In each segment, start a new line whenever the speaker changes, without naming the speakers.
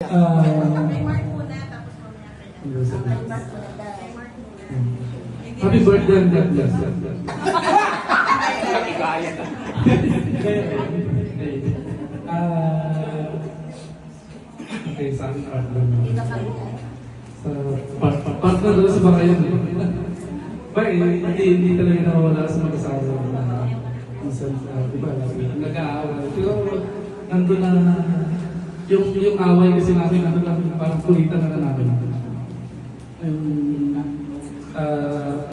Kay Mark muna, tapos mamaya kay Mark muna.
Happy birthday and God bless. Okay, saan problem? Sa partner doon sa bakayan. Hindi talaga nawawala sa mag-asawa. Minsan, diba, nag-aaway. Pero nandun na, yung away kasi namin, nandun lang, parang kulitan na namin.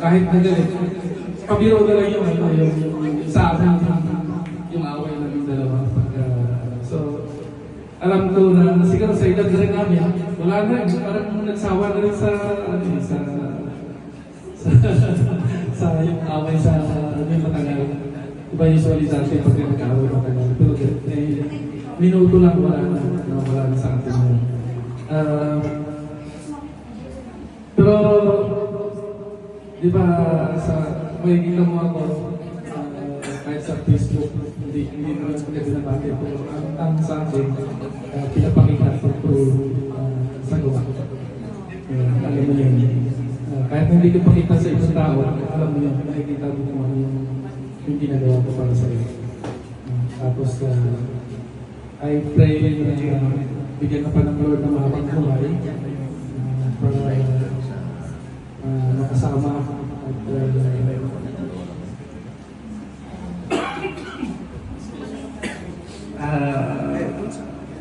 Kahit nagalit, pabiro na lang yung sa amin, yung away namin dalawa. So, alam ko na siguro sa edad rin namin, wala na, parang nagsawa na rin sa yung away sa yung matagal. Iba usually dati pag nag-away matagal. Pero minuto lang wala na sa atin. Pero, di ba, may kita mo ako, kahit sa Facebook, hindi naman sa pinabati ko. Ang sa akin, pinapakita ko sa gawa. Alam mo yun. Kahit hindi ko pakita sa ibang tao, alam mo yun, nakikita mo kung ano yung ginagawa ko para sa iyo. Tapos, I pray na bigyan ka pa ng Lord ng mahabang buhay para makasama at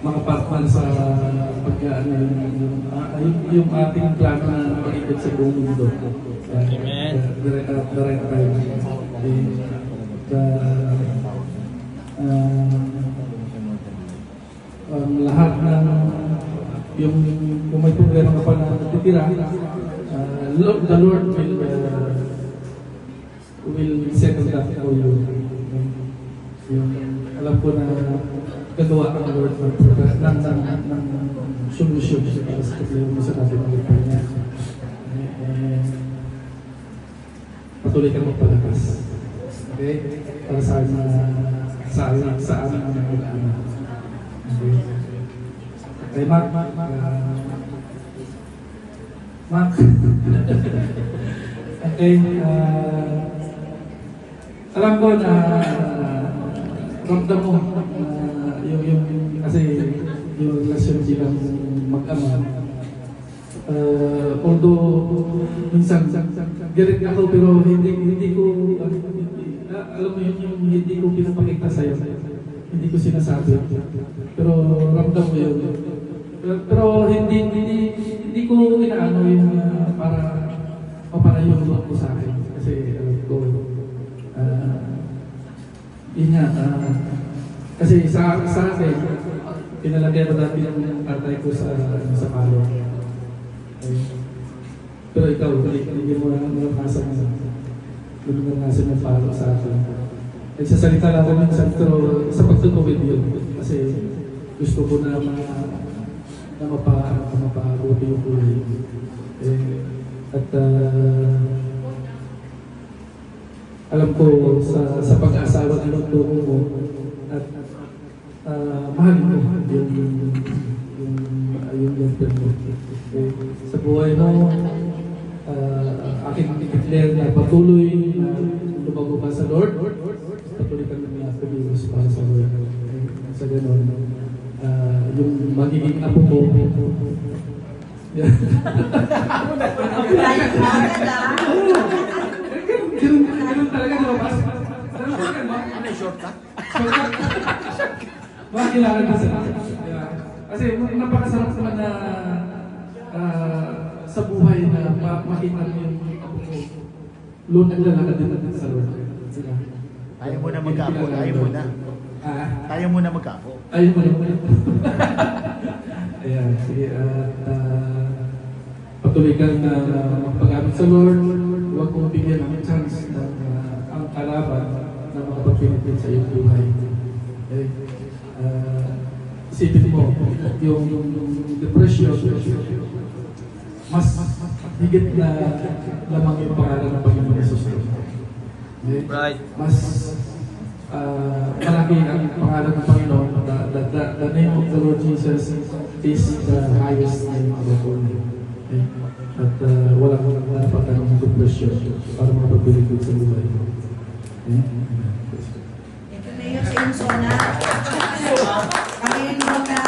makapatman sa yung ating plano na maikot sa buong mundo.
Amen.
The right time. Lahat ng yung kung may problema ka pa na natitira, the Lord will settle that for you. Alam ko na gagawa ng Lord ng solusyon sa problema sa natin ng Pilipinas. Patuloy kang magpalakas. Okay? Para sa amin ang mag-ama. Okay, Mark. Okay, alam ko na ramdam mo kasi yung relasyon bilang mag-ama. Although minsan galit ako pero hindi ko alam mo yung hindi ko pinapakita sa'yo, hindi ko sinasabi pero ramdam mo yun. Pero hindi ko inaano yung para mapalayo ko sa akin kasi alam ko yun nga kasi sa akin pinalagay ko dati yung tatay ko sa palo. Pero ikaw, hindi mo naranasan ng palo sa akin. Nagsasalita lang ako minsan pero sa pagtutuwid yun kasi gusto ko na mapabuti yung buhay. At alam ko sa pag-asawa na nagtungo mo at mahalin mo yung girlfriend mo. Sa buhay mo, aking i-declare na patuloy na lumago ka sa Lord, patuloy ka na pag-iwas para sa Lord. Sa gano'n, yung magiging apo mo, ganun talaga lumabas.
Ano yung shortcut?
Makakilala ka sila. Kasi napakasarap naman na sa buhay na makita mo yung apo mo. Lord, naglalakad din natin sa Lord.
Ayaw mo na magkaapo. Ayaw mo na. Ayaw mo na magkaapo.
Ayaw mo na. Ayan, sige. Patuloy kang magpagamit sa Lord. Huwag mong bigyan ng chance na ang kalaban na makapagpinitin sa iyong buhay. Okay? Isipin mo, yung depression, mas higit na lamang yung pangalan ng Panginoon Jesus. Okay?
Right.
Mas malaki ang pangalan ng Panginoon. The name of the Lord Jesus is the highest name of all. Okay? At walang dapat anong suppression para mapagbiligod sa buhay. Okay?
Ito na yun sa Insona. Kami yung mga